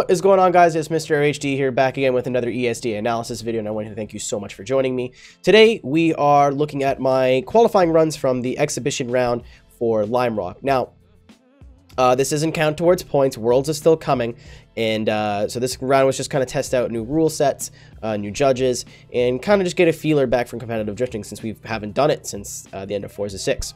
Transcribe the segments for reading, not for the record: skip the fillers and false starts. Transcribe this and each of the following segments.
What is going on, guys? It's MrAeroHD here, back again with another ESDA analysis video, and I want to thank you so much for joining me. Today, we are looking at my qualifying runs from the exhibition round for Lime Rock. Now, this isn't count towards points. Worlds is still coming, and so this round was just kind of test out new rule sets, new judges, and kind of just get a feeler back from competitive drifting since we haven't done it since the end of Forza 6.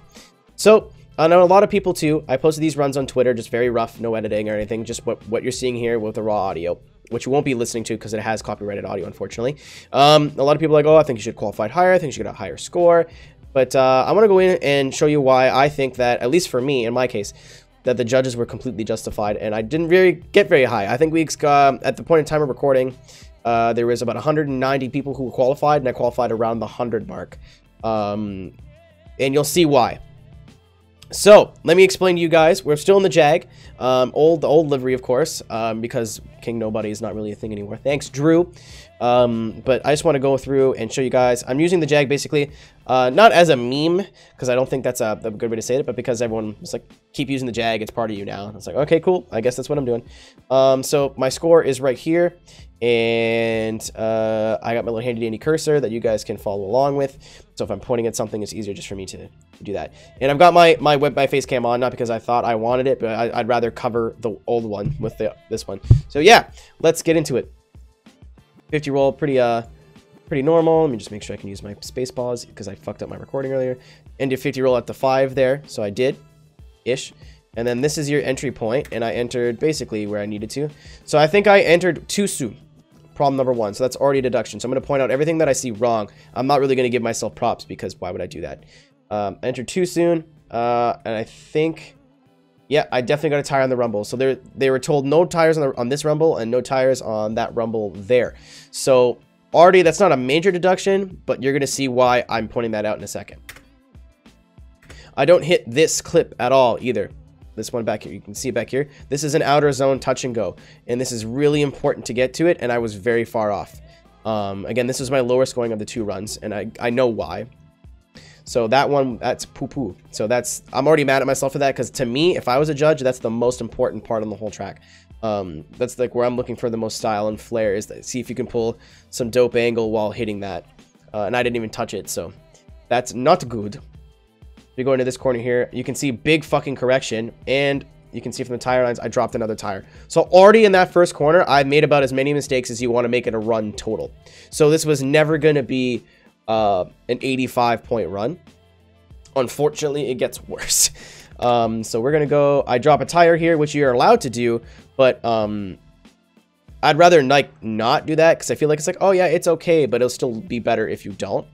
So, I know a lot of people too. I posted these runs on Twitter, just very rough, no editing or anything, just what you're seeing here with the raw audio, which you won't be listening to because it has copyrighted audio, unfortunately. A lot of people are like, oh, I think you should qualify higher, I think you should get a higher score. But I want to go in and show you why I think that, at least for me, in my case, that the judges were completely justified, and I didn't really get very high. I think we, at the point in time of recording, there was about 190 people who qualified, and I qualified around the 100 mark. And you'll see why. So, let me explain to you guys. We're still in the Jag, the old livery, of course, because King Nobody is not really a thing anymore. Thanks, Drew. But I just want to go through and show you guys. I'm using the Jag basically, not as a meme, because I don't think that's a good way to say it, but because everyone was like, keep using the Jag, it's part of you now. And it's like, okay, cool. I guess that's what I'm doing. So, my score is right here, and I got my little handy dandy cursor that you guys can follow along with. So if I'm pointing at something, it's easier just for me to do that. And I've got my face cam on, not because I thought I wanted it, but I'd rather cover the old one with this one. So yeah, let's get into it. 50 roll, pretty normal. Let me just make sure I can use my space pause because I fucked up my recording earlier. And did 50 roll at the 5 there, so I did, ish. And then this is your entry point, and I entered basically where I needed to. So I think I entered too soon. Problem number 1. So that's already a deduction. So I'm going to point out everything that I see wrong. I'm not really going to give myself props because why would I do that? Entered too soon. And I think, yeah, I definitely got a tire on the rumble. So they were told no tires on this rumble and no tires on that rumble there. So already that's not a major deduction, but you're going to see why I'm pointing that out in a second. I don't hit this clip at all either. This one back here, you can see it back here. This is an outer zone touch and go, and this is really important to get to it, and I was very far off. Again, this is my lowest scoring of the 2 runs, and I know why. So that one, that's poo-poo. So I'm already mad at myself for that, because to me, if I was a judge, that's the most important part on the whole track. That's like where I'm looking for the most style and flair, is that, see if you can pull some dope angle while hitting that. And I didn't even touch it, so that's not good. You go into this corner here, you can see big fucking correction, and you can see from the tire lines, I dropped another tire. So already in that first corner, I made about as many mistakes as you want to make it a run total. So this was never going to be an 85-point run. Unfortunately, it gets worse. So we're going to go, I drop a tire here, which you're allowed to do, but I'd rather like not do that, because I feel like it's like, oh yeah, it's okay, but it'll still be better if you don't.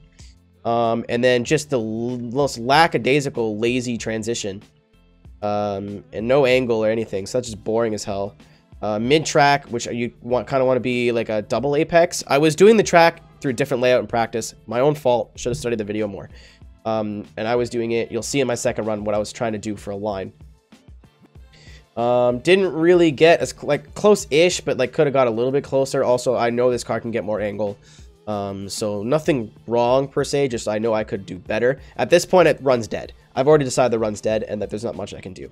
And then just the most lackadaisical, lazy transition, and no angle or anything. So that's just boring as hell. Mid-track, which you kind of want to be like a double apex. I was doing the track through a different layout in practice. My own fault. Should have studied the video more. And I was doing it. You'll see in my second run what I was trying to do for a line. Didn't really get as like close-ish, but like could have got a little bit closer. Also, I know this car can get more angle. So nothing wrong per se, just I know I could do better. At this point, it runs dead. I've already decided the run's dead and that there's not much I can do.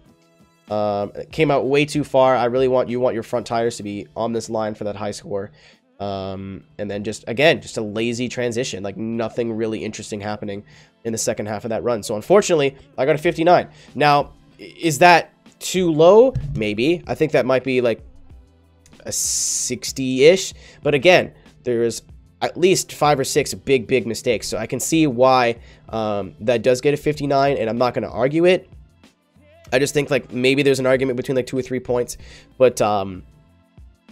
It came out way too far. I really want your front tires to be on this line for that high score. And then just a lazy transition, like nothing really interesting happening in the second half of that run. So unfortunately, I got a 59. Now, is that too low? Maybe. I think that might be like a 60-ish. But again, there's at least 5 or 6 big mistakes, so I can see why that does get a 59, and I'm not going to argue it. I just think like maybe there's an argument between like 2 or 3 points, but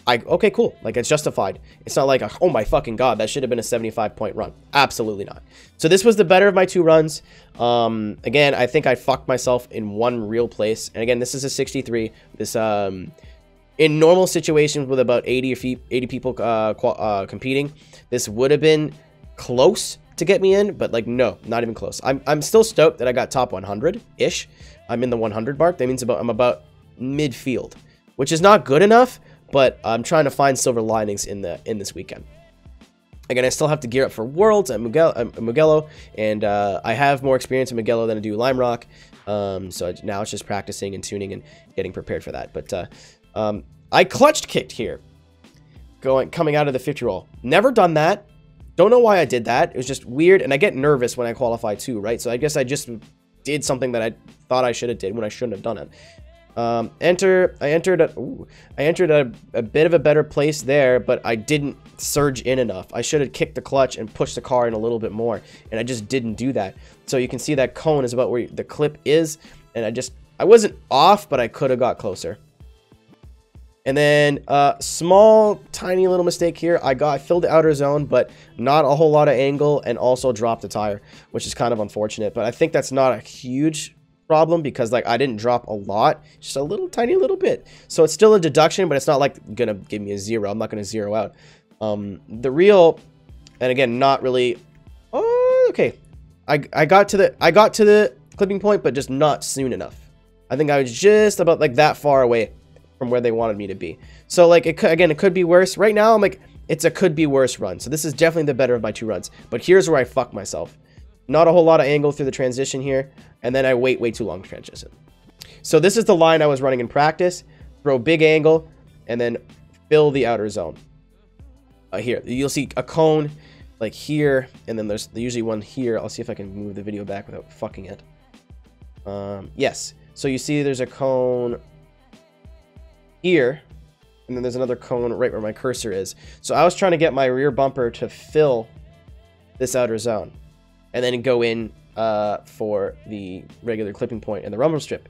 okay, cool, like it's justified. It's not like oh my fucking god, that should have been a 75-point run. Absolutely not. So this was the better of my 2 runs. Again, I think I fucked myself in one real place, and again, this is a 63. This in normal situations with about 80 people competing, this would have been close to get me in, but like no, not even close. I'm still stoked that I got top 100-ish. I'm in the 100 mark. That means I'm about midfield, which is not good enough, but I'm trying to find silver linings in this weekend. Again, I still have to gear up for Worlds at Mugello, and I have more experience in Mugello than I do Lime Rock. So now it's just practicing and tuning and getting prepared for that. But I clutch kicked here, coming out of the 50 roll. Never done that. Don't know why I did that. It was just weird, and I get nervous when I qualify too, right? So I guess I just did something that I thought I should have did when I shouldn't have done it. I entered a bit of a better place there, but I didn't surge in enough. I should have kicked the clutch and pushed the car in a little bit more, and I just didn't do that. So you can see that cone is about where the clip is, and I wasn't off, but I could have got closer. And then small, tiny little mistake here. I filled the outer zone, but not a whole lot of angle, and also dropped the tire, which is kind of unfortunate. But I think that's not a huge problem because like I didn't drop a lot, just a little tiny little bit. So it's still a deduction, but it's not like gonna give me a 0. I'm not gonna 0 out. The real, and again, not really. Oh, okay. I got to the clipping point, but just not soon enough. I think I was just about like that far away from where they wanted me to be. So like it could be worse. Right now I'm like, it's a could be worse run. So this is definitely the better of my 2 runs. But here's where I fuck myself. Not a whole lot of angle through the transition here, and then I wait way too long to transition. So this is the line I was running in practice. Throw big angle and then fill the outer zone. Here you'll see a cone like here, and then there's usually one here. I'll see if I can move the video back without fucking it. Yes, so you see there's a cone here, and then there's another cone right where my cursor is. So I was trying to get my rear bumper to fill this outer zone and then go in for the regular clipping point and the rumble strip.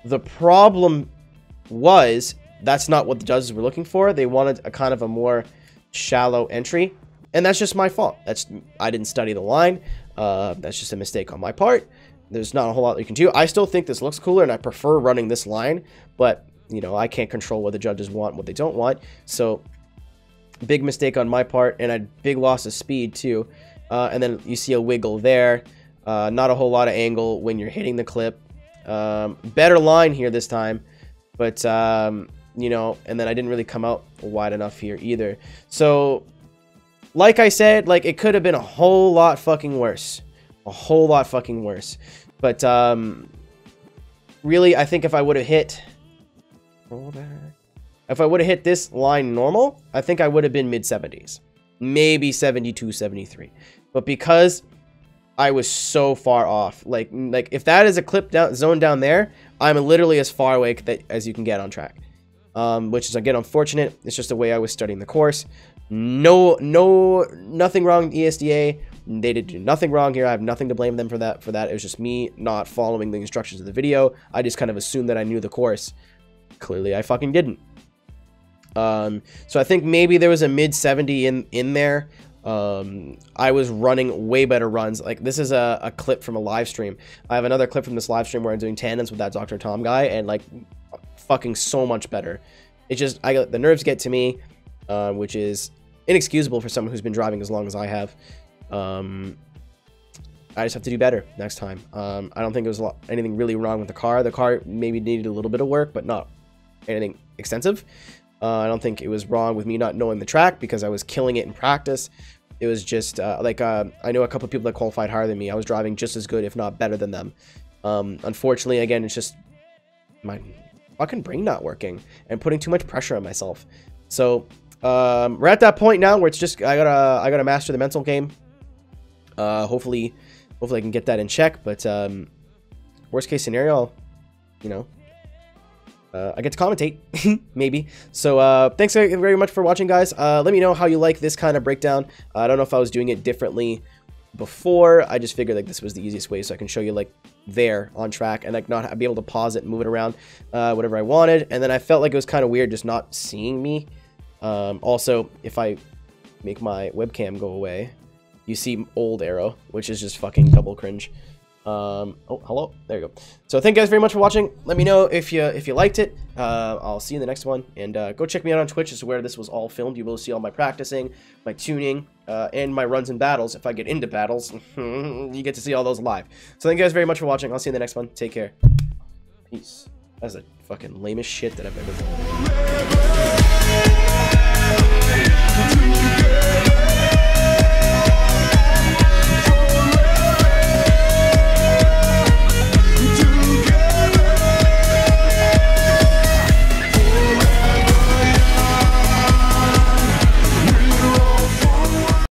The problem was that's not what the judges were looking for. They wanted a kind of a more shallow entry, and that's just my fault. I didn't study the line. That's just a mistake on my part. There's not a whole lot you can do. I still think this looks cooler, and I prefer running this line, but you know, I can't control what the judges want, what they don't want. So big mistake on my part, and a big loss of speed too. And then you see a wiggle there. Not a whole lot of angle when you're hitting the clip. Better line here this time, but you know, and then I didn't really come out wide enough here either. So like I said, like it could have been a whole lot fucking worse. A whole lot fucking worse. But really, I think if I would have hit this line normal, I think I would have been mid-70s. Maybe 72, 73. But because I was so far off, like if that is a clip zone down there, I'm literally as far away as you can get on track. Which is, again, unfortunate. It's just the way I was studying the course. Nothing wrong with ESDA. They did do nothing wrong here. I have nothing to blame them for that. It was just me not following the instructions of the video. I just kind of assumed that I knew the course. Clearly, I fucking didn't. So I think maybe there was a mid-70 in there. I was running way better runs. Like, this is a clip from a live stream. I have another clip from this live stream where I'm doing tandems with that Dr. Tom guy, and like fucking so much better. It's just the nerves get to me, which is inexcusable for someone who's been driving as long as I have. I just have to do better next time. I don't think there was anything really wrong with the car. The car maybe needed a little bit of work, but not anything extensive. I don't think it was wrong with me not knowing the track because I was killing it in practice. It was just I know a couple of people that qualified higher than me. I was driving just as good, if not better than them. Unfortunately, again, it's just my fucking brain not working and putting too much pressure on myself. So we're at that point now where it's just I gotta master the mental game. Hopefully I can get that in check. But worst case scenario, you know, I get to commentate, maybe. So thanks very much for watching, guys. Let me know how you like this kind of breakdown. I don't know if I was doing it differently before. I just figured like this was the easiest way, so I can show you like there on track and like not be able to pause it and move it around whatever I wanted. And then I felt like it was kind of weird just not seeing me. Also, if I make my webcam go away, you see old Aero, which is just fucking double cringe. Oh, hello. There you go. So thank you guys very much for watching. Let me know if you liked it. I'll see you in the next one. And go check me out on Twitch. This is where this was all filmed. You will see all my practicing, my tuning, and my runs and battles. If I get into battles, you get to see all those live. So thank you guys very much for watching. I'll see you in the next one. Take care. Peace. That's the fucking lamest shit that I've ever done.